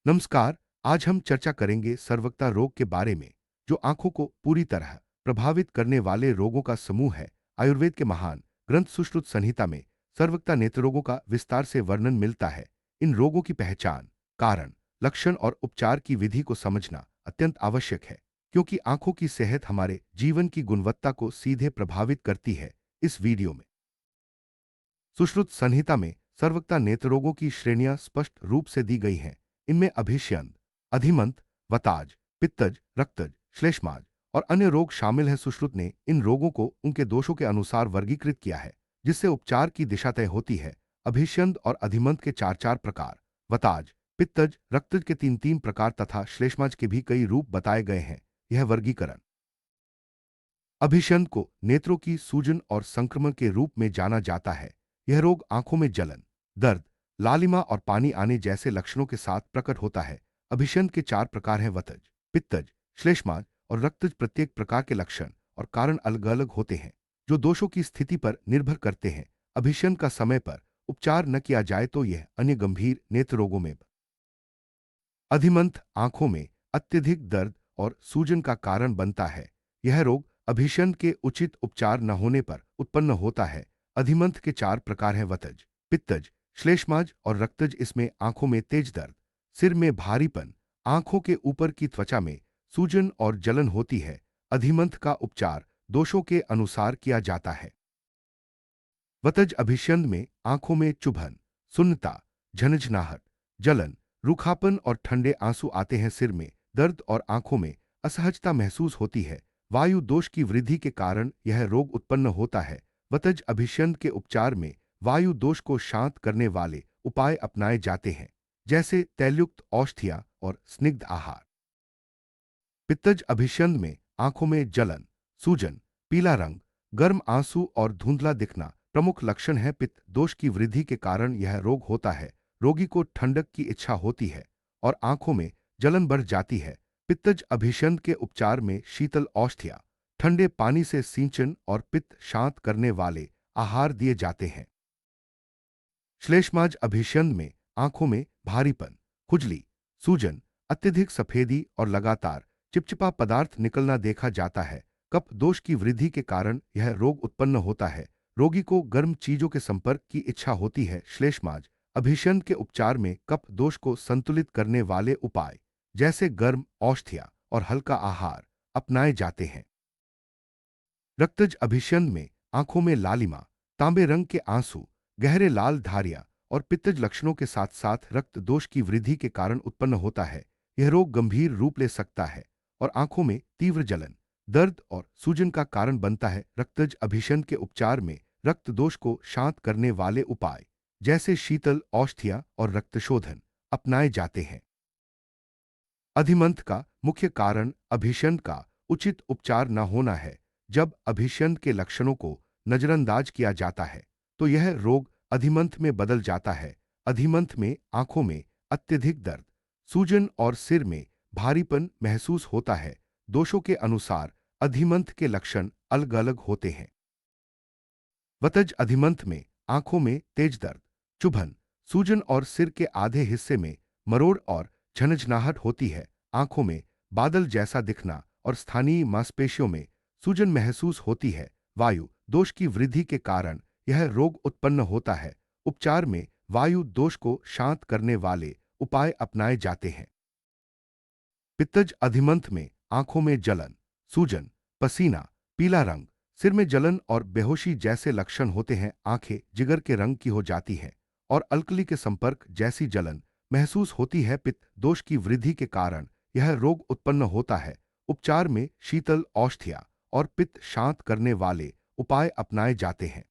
नमस्कार। आज हम चर्चा करेंगे सर्वकता रोग के बारे में, जो आंखों को पूरी तरह प्रभावित करने वाले रोगों का समूह है। आयुर्वेद के महान ग्रंथ सुश्रुत संहिता में सर्वकता नेत्र रोगों का विस्तार से वर्णन मिलता है। इन रोगों की पहचान, कारण, लक्षण और उपचार की विधि को समझना अत्यंत आवश्यक है, क्योंकि आंखों की सेहत हमारे जीवन की गुणवत्ता को सीधे प्रभावित करती है। इस वीडियो में सुश्रुत संहिता में सर्वकता नेत्र रोगों की श्रेणियां स्पष्ट रूप से दी गई हैं। इनमें अभिष्यंद, अधिमंत, वताज, पित्तज, रक्तज, श्लेष्माज और अन्य रोग शामिल हैं। सुश्रुत ने इन रोगों को उनके दोषों के अनुसार वर्गीकृत किया है, जिससे उपचार की दिशा तय होती है। अभिष्यंद और अधिमंत के चार चार प्रकार, वताज, पित्तज, रक्तज के तीन तीन प्रकार तथा श्लेष्माज के भी कई रूप बताए गए हैं। यह वर्गीकरण अभिषंद को नेत्रों की सूजन और संक्रमण के रूप में जाना जाता है। यह रोग आंखों में जलन, दर्द, लालिमा और पानी आने जैसे लक्षणों के साथ प्रकट होता है। अभिषंद के चार प्रकार हैं: वतज, पित्तज, श्लेष्माज और रक्तज। प्रत्येक प्रकार के लक्षण और कारण अलग अलग होते हैं, जो दोषों की स्थिति पर निर्भर करते हैं। अभिषंद का समय पर उपचार न किया जाए तो यह अन्य गंभीर नेत्र रोगों में अधिमंत आंखों में अत्यधिक दर्द और सूजन का कारण बनता है। यह रोग अभिषण के उचित उपचार न होने पर उत्पन्न होता है। अधिमंत के चार प्रकार हैं: वतज, पित्तज, श्लेष्माज और रक्तज। इसमें आंखों में तेज दर्द, सिर में भारीपन, आंखों के ऊपर की त्वचा में सूजन और जलन होती है। अधिमंत का उपचार दोषों के अनुसार किया जाता है। वतज अभिषंद में आंखों में चुभन, सुन्नता, झनझनाहट, जलन, रूखापन और ठंडे आंसू आते हैं। सिर में दर्द और आंखों में असहजता महसूस होती है। वायु दोष की वृद्धि के कारण यह रोग उत्पन्न होता है। वतज अभिषंद के उपचार में वायु दोष को शांत करने वाले उपाय अपनाए जाते हैं, जैसे तैलयुक्त औषधियां और स्निग्ध आहार। पित्तज अभिषंद में आंखों में जलन, सूजन, पीला रंग, गर्म आंसू और धुंधला दिखना प्रमुख लक्षण है। पित्त दोष की वृद्धि के कारण यह रोग होता है। रोगी को ठंडक की इच्छा होती है और आंखों में जलन बढ़ जाती है। पित्तज अभिषंद के उपचार में शीतल औषधियां, ठंडे पानी से सिंचन और पित्त शांत करने वाले आहार दिए जाते हैं। श्लेष्माज अभिषंद में आंखों में भारीपन, खुजली, सूजन, अत्यधिक सफेदी और लगातार चिपचिपा पदार्थ निकलना देखा जाता है। कफ दोष की वृद्धि के कारण यह रोग उत्पन्न होता है। रोगी को गर्म चीजों के संपर्क की इच्छा होती है। श्लेष्माज अभिषंद के उपचार में कफ दोष को संतुलित करने वाले उपाय, जैसे गर्म औषधियां और हल्का आहार, अपनाए जाते हैं। रक्तज अभिषंद में आंखों में लालिमा, तांबे रंग के आंसू, गहरे लाल धारियां और पित्तज लक्षणों के साथ साथ रक्त दोष की वृद्धि के कारण उत्पन्न होता है। यह रोग गंभीर रूप ले सकता है और आंखों में तीव्र जलन, दर्द और सूजन का कारण बनता है। रक्तज अभिषंद के उपचार में रक्त दोष को शांत करने वाले उपाय, जैसे शीतल औषधियां और रक्तशोधन, अपनाए जाते हैं। अधिमंत का मुख्य कारण अभिषंद का उचित उपचार न होना है। जब अभिषंद के लक्षणों को नजरअंदाज किया जाता है तो यह रोग अधिमंत में बदल जाता है। अधिमंत में आंखों में अत्यधिक दर्द, सूजन और सिर में भारीपन महसूस होता है। दोषों के अनुसार अधिमंत के लक्षण अलग अलग होते हैं। वतज अधिमंत में आंखों में तेज दर्द, चुभन, सूजन और सिर के आधे हिस्से में मरोड़ और झनझनाहट होती है। आंखों में बादल जैसा दिखना और स्थानीय मांसपेशियों में सूजन महसूस होती है। वायु दोष की वृद्धि के कारण यह रोग उत्पन्न होता है। उपचार में वायु दोष को शांत करने वाले उपाय अपनाए जाते हैं। पित्तज अधिमंत में आंखों में जलन, सूजन, पसीना, पीला रंग, सिर में जलन और बेहोशी जैसे लक्षण होते हैं। आंखें जिगर के रंग की हो जाती हैं और अल्कली के संपर्क जैसी जलन महसूस होती है। पित्त दोष की वृद्धि के कारण यह रोग उत्पन्न होता है। उपचार में शीतल औषधियां और पित्त शांत करने वाले उपाय अपनाए जाते हैं।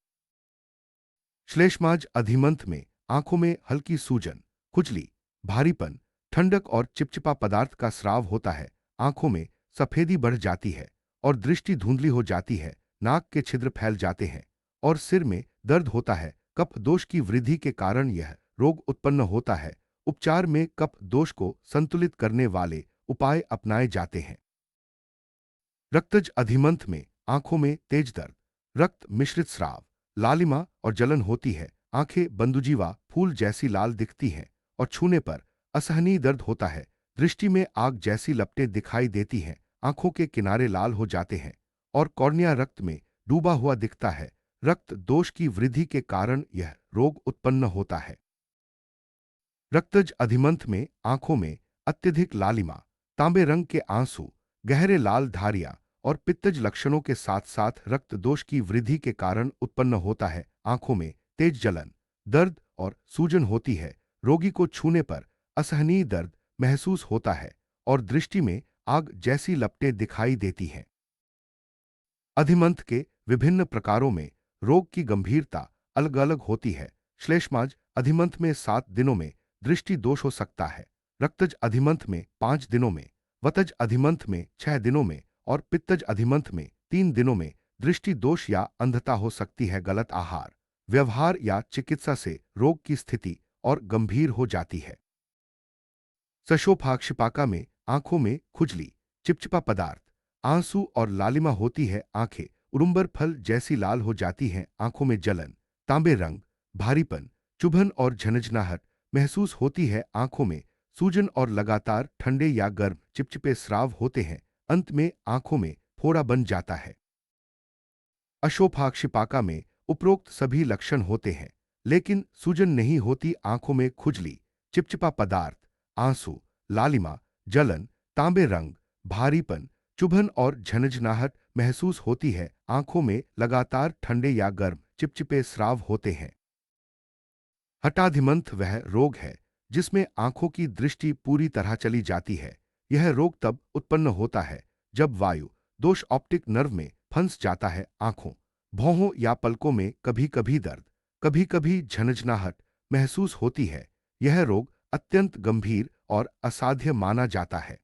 श्लेष्माज अधिमंत में आंखों में हल्की सूजन, खुजली, भारीपन, ठंडक और चिपचिपा पदार्थ का स्राव होता है। आंखों में सफेदी बढ़ जाती है और दृष्टि धुंधली हो जाती है। नाक के छिद्र फैल जाते हैं और सिर में दर्द होता है। कफ दोष की वृद्धि के कारण यह रोग उत्पन्न होता है। उपचार में कफ दोष को संतुलित करने वाले उपाय अपनाए जाते हैं। रक्तज अधिमंत में आंखों में तेज दर्द, रक्त मिश्रित स्राव, लालिमा और जलन होती है। आंखें बंदुजीवा फूल जैसी लाल दिखती हैं और छूने पर असहनीय दर्द होता है। दृष्टि में आग जैसी लपटें दिखाई देती हैं, आंखों के किनारे लाल हो जाते हैं और कॉर्निया रक्त में डूबा हुआ दिखता है। रक्त दोष की वृद्धि के कारण यह रोग उत्पन्न होता है। रक्तज अधिमंथ में आंखों में अत्यधिक लालिमा, तांबे रंग के आंसू, गहरे लाल धारियां और पित्तज लक्षणों के साथ साथ रक्त दोष की वृद्धि के कारण उत्पन्न होता है। आंखों में तेज जलन, दर्द और सूजन होती है। रोगी को छूने पर असहनीय दर्द महसूस होता है और दृष्टि में आग जैसी लपटें दिखाई देती हैं। अधिमंथ के विभिन्न प्रकारों में रोग की गंभीरता अलग अलग होती है। श्लेष्माज अधिमंथ में 7 दिनों में दृष्टि दोष हो सकता है। रक्तज अधिमंथ में 5 दिनों में, वतज अधिमंथ में 6 दिनों में और पित्तज अधिमंथ में 3 दिनों में दृष्टि दोष या अंधता हो सकती है। गलत आहार, व्यवहार या चिकित्सा से रोग की स्थिति और गंभीर हो जाती है। सशोफाक्षिपाका में आंखों में खुजली, चिपचिपा पदार्थ, आंसू और लालिमा होती है। आंखें उरुम्बर फल जैसी लाल हो जाती हैं। आंखों में जलन, तांबे रंग, भारीपन, चुभन और झनझनाहट महसूस होती है। आंखों में सूजन और लगातार ठंडे या गर्म चिपचिपे स्राव होते हैं। अंत में आंखों में फोड़ा बन जाता है। अशोफाक्षिपाका में उपरोक्त सभी लक्षण होते हैं, लेकिन सूजन नहीं होती। आंखों में खुजली, चिपचिपा पदार्थ, आंसू, लालिमा, जलन, तांबे रंग, भारीपन, चुभन और झनझनाहट महसूस होती है। आंखों में लगातार ठंडे या गर्म चिपचिपे स्राव होते हैं। हटाधिमंथ वह रोग है जिसमें आंखों की दृष्टि पूरी तरह चली जाती है। यह रोग तब उत्पन्न होता है जब वायु दोष ऑप्टिक नर्व में फंस जाता है। आंखों, भौहों या पलकों में कभी कभी दर्द, कभी कभी झनझनाहट महसूस होती है। यह रोग अत्यंत गंभीर और असाध्य माना जाता है।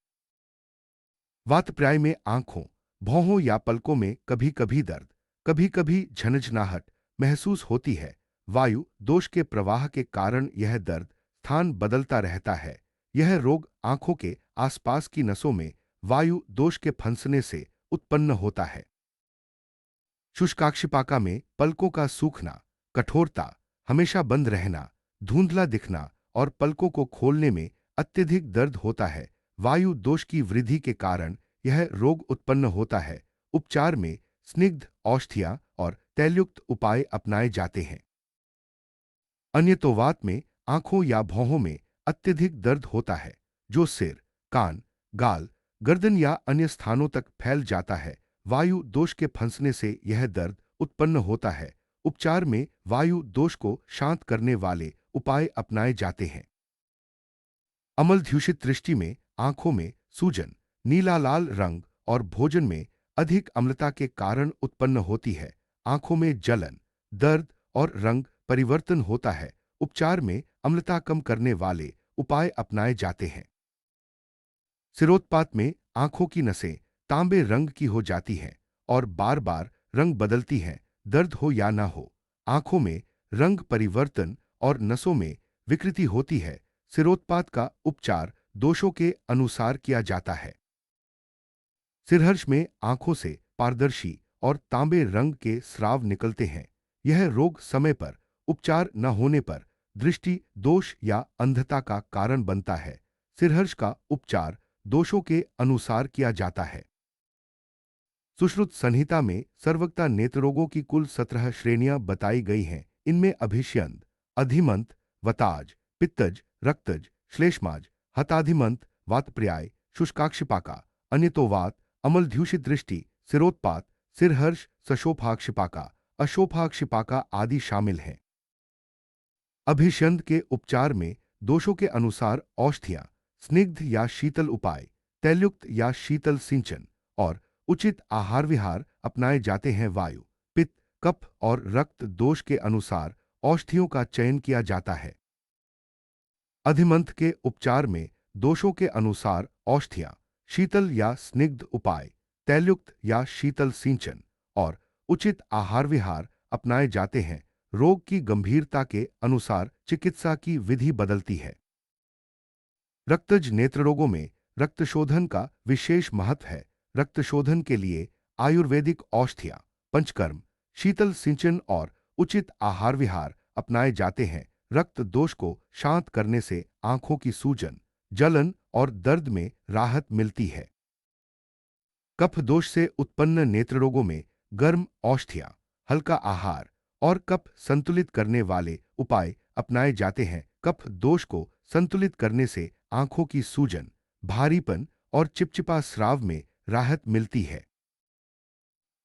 वातप्राय में आंखों, भौहों या पलकों में कभी कभी दर्द, कभी कभी झनझनाहट महसूस होती है। वायु दोष के प्रवाह के कारण यह दर्द स्थान बदलता रहता है। यह रोग आंखों के आसपास की नसों में वायु दोष के फंसने से उत्पन्न होता है। शुष्काक्षिपाका में पलकों का सूखना, कठोरता, हमेशा बंद रहना, धुंधला दिखना और पलकों को खोलने में अत्यधिक दर्द होता है। वायु दोष की वृद्धि के कारण यह रोग उत्पन्न होता है। उपचार में स्निग्ध औषधियां और तैलयुक्त उपाय अपनाए जाते हैं। अन्यतोवात में आंखों या भौहों में अत्यधिक दर्द होता है जो सिर, कान, गाल, गर्दन या अन्य स्थानों तक फैल जाता है। वायु दोष के फंसने से यह दर्द उत्पन्न होता है। उपचार में वायु दोष को शांत करने वाले उपाय अपनाए जाते हैं। अमलध्यूषित दृष्टि में आंखों में सूजन, नीला लाल रंग और भोजन में अधिक अम्लता के कारण उत्पन्न होती है। आंखों में जलन, दर्द और रंग परिवर्तन होता है। उपचार में अम्लता कम करने वाले उपाय अपनाए जाते हैं। सिरोत्पात में आंखों की नसें तांबे रंग की हो जाती हैं और बार बार रंग बदलती हैं, दर्द हो या ना हो। आंखों में रंग परिवर्तन और नसों में विकृति होती है। सिरोत्पात का उपचार दोषों के अनुसार किया जाता है। सिरहर्ष में आंखों से पारदर्शी और तांबे रंग के स्राव निकलते हैं। यह रोग समय पर उपचार न होने पर दृष्टि दोष या अंधता का कारण बनता है। सिरहर्ष का उपचार दोषों के अनुसार किया जाता है। सुश्रुत संहिता में सर्वज्ञता नेत्ररोगों की कुल 17 श्रेणियां बताई गई हैं। इनमें अभिष्यंद, अधिमंत, वताज, पित्तज, रक्तज, श्लेष्माज, हताधिमंत, वातप्राय, शुष्काक्षिपाका, अन्यतोवात, अमलध्यूषित दृष्टि, सिरोत्पात, सिरहर्ष, सशोफाक्षिपाका, अशोफाक्षिपाका आदि शामिल हैं। अभिष्यंद के उपचार में दोषों के अनुसार औषधियां, स्निग्ध या शीतल उपाय, तैलयुक्त या शीतल सिंचन और उचित आहार विहार अपनाए जाते हैं। वायु, पित्त, कफ और रक्त दोष के अनुसार औषधियों का चयन किया जाता है। अधिमंथ के उपचार में दोषों के अनुसार औषधियां, शीतल या स्निग्ध उपाय, तैलयुक्त या शीतल सिंचन और उचित आहार विहार अपनाए जाते हैं। रोग की गंभीरता के अनुसार चिकित्सा की विधि बदलती है। रक्तज नेत्र रोगों में रक्तशोधन का विशेष महत्व है। रक्तशोधन के लिए आयुर्वेदिक औषधियां, पंचकर्म, शीतल सिंचन और उचित आहार विहार अपनाए जाते हैं। रक्त दोष को शांत करने से आंखों की सूजन, जलन और दर्द में राहत मिलती है। कफ दोष से उत्पन्न नेत्र रोगों में गर्म औषधियां, हल्का आहार और कफ संतुलित करने वाले उपाय अपनाए जाते हैं। कफ दोष को संतुलित करने से आंखों की सूजन, भारीपन और चिपचिपा स्राव में राहत मिलती है।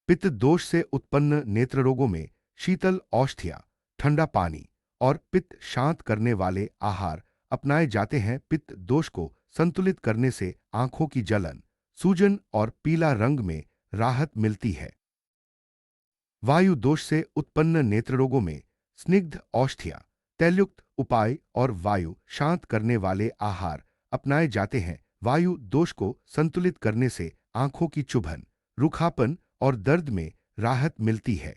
पित्त दोष से उत्पन्न नेत्र रोगों में शीतल औषधियां, ठंडा पानी और पित्त शांत करने वाले आहार अपनाए जाते हैं। पित्त दोष को संतुलित करने से आंखों की जलन, सूजन और पीला रंग में राहत मिलती है। वायु दोष से उत्पन्न नेत्र रोगों में स्निग्ध औषधियां, तैलयुक्त उपाय और वायु शांत करने वाले आहार अपनाए जाते हैं। वायु दोष को संतुलित करने से आंखों की चुभन, रूखापन और दर्द में राहत मिलती है।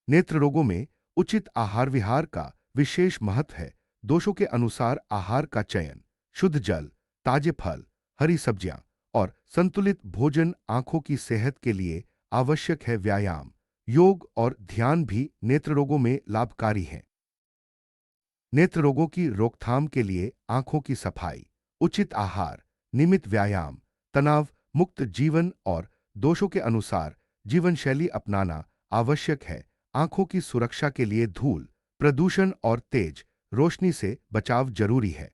नेत्र रोगों में उचित आहार विहार का विशेष महत्व है। दोषों के अनुसार आहार का चयन, शुद्ध जल, ताजे फल, हरी सब्जियां और संतुलित भोजन आंखों की सेहत के लिए आवश्यक है। व्यायाम, योग और ध्यान भी नेत्र रोगों में लाभकारी हैं। नेत्र रोगों की रोकथाम के लिए आंखों की सफाई, उचित आहार, नियमित व्यायाम, तनाव मुक्त जीवन और दोषों के अनुसार जीवन शैली अपनाना आवश्यक है। आंखों की सुरक्षा के लिए धूल, प्रदूषण और तेज रोशनी से बचाव जरूरी है।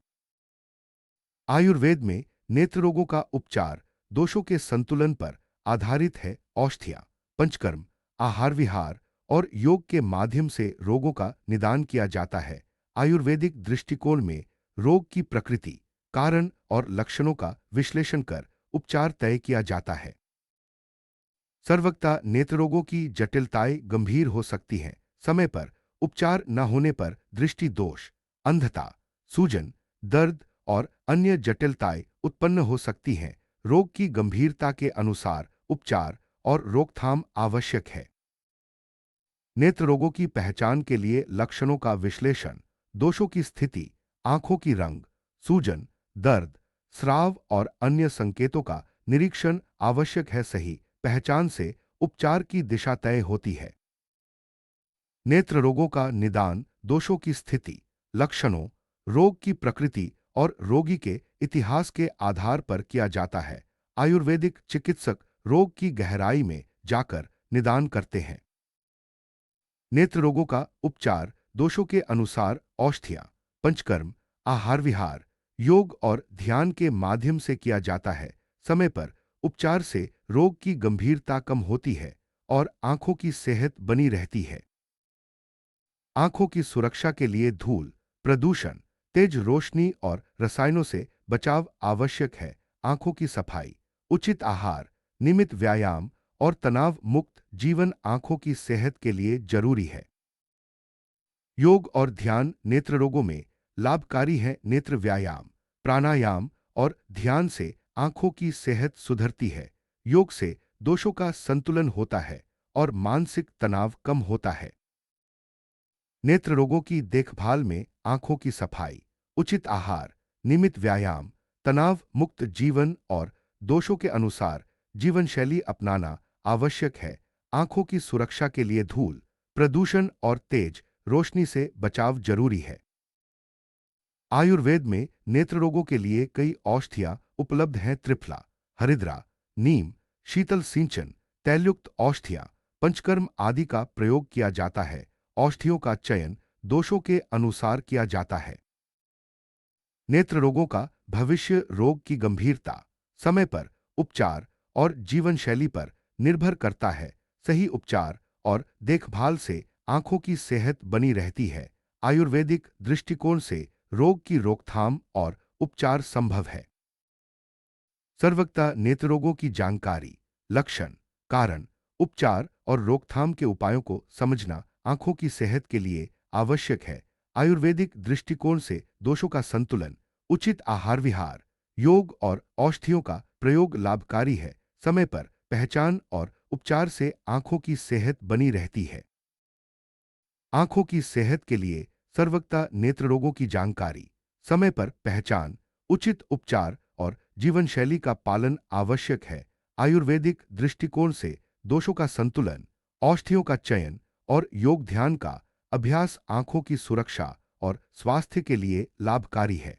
आयुर्वेद में नेत्र रोगों का उपचार दोषों के संतुलन पर आधारित है। औषधियां, पंचकर्म, आहार विहार और योग के माध्यम से रोगों का निदान किया जाता है। आयुर्वेदिक दृष्टिकोण में रोग की प्रकृति, कारण और लक्षणों का विश्लेषण कर उपचार तय किया जाता है। सर्वथा नेत्र रोगों की जटिलताएं गंभीर हो सकती हैं। समय पर उपचार न होने पर दृष्टि दोष, अंधता, सूजन, दर्द और अन्य जटिलताएं उत्पन्न हो सकती हैं। रोग की गंभीरता के अनुसार उपचार और रोकथाम आवश्यक है। नेत्र रोगों की पहचान के लिए लक्षणों का विश्लेषण, दोषों की स्थिति, आंखों की रंग, सूजन, दर्द, स्राव और अन्य संकेतों का निरीक्षण आवश्यक है। सही पहचान से उपचार की दिशा तय होती है। नेत्र रोगों का निदान दोषों की स्थिति, लक्षणों, रोग की प्रकृति और रोगी के इतिहास के आधार पर किया जाता है। आयुर्वेदिक चिकित्सक रोग की गहराई में जाकर निदान करते हैं। नेत्र रोगों का उपचार दोषों के अनुसार औषधियां, पंचकर्म, आहार विहार, योग और ध्यान के माध्यम से किया जाता है। समय पर उपचार से रोग की गंभीरता कम होती है और आंखों की सेहत बनी रहती है। आंखों की सुरक्षा के लिए धूल, प्रदूषण, तेज रोशनी और रसायनों से बचाव आवश्यक है। आंखों की सफाई, उचित आहार, नियमित व्यायाम और तनाव मुक्त जीवन आंखों की सेहत के लिए जरूरी है। योग और ध्यान नेत्र रोगों में लाभकारी है। नेत्र व्यायाम, प्राणायाम और ध्यान से आंखों की सेहत सुधरती है। योग से दोषों का संतुलन होता है और मानसिक तनाव कम होता है। नेत्र रोगों की देखभाल में आंखों की सफाई, उचित आहार, नियमित व्यायाम, तनाव मुक्त जीवन और दोषों के अनुसार जीवन शैली अपनाना आवश्यक है। आंखों की सुरक्षा के लिए धूल, प्रदूषण और तेज रोशनी से बचाव जरूरी है। आयुर्वेद में नेत्र रोगों के लिए कई औषधियां उपलब्ध हैं। त्रिफला, हरिद्रा, नीम, शीतल सिंचन, तैलयुक्त औषधियां, पंचकर्म आदि का प्रयोग किया जाता है। औषधियों का चयन दोषों के अनुसार किया जाता है। नेत्र रोगों का भविष्य रोग की गंभीरता, समय पर उपचार और जीवन शैली पर निर्भर करता है। सही उपचार और देखभाल से आंखों की सेहत बनी रहती है। आयुर्वेदिक दृष्टिकोण से रोग की रोकथाम और उपचार संभव है। सर्वथा नेत्र रोगों की जानकारी, लक्षण, कारण, उपचार और रोकथाम के उपायों को समझना आंखों की सेहत के लिए आवश्यक है। आयुर्वेदिक दृष्टिकोण से दोषों का संतुलन, उचित आहार विहार, योग और औषधियों का प्रयोग लाभकारी है। समय पर पहचान और उपचार से आंखों की सेहत बनी रहती है। आंखों की सेहत के लिए सर्वथा नेत्र रोगों की जानकारी, समय पर पहचान, उचित उपचार और जीवन शैली का पालन आवश्यक है। आयुर्वेदिक दृष्टिकोण से दोषों का संतुलन, औषधियों का चयन और योग ध्यान का अभ्यास आंखों की सुरक्षा और स्वास्थ्य के लिए लाभकारी है।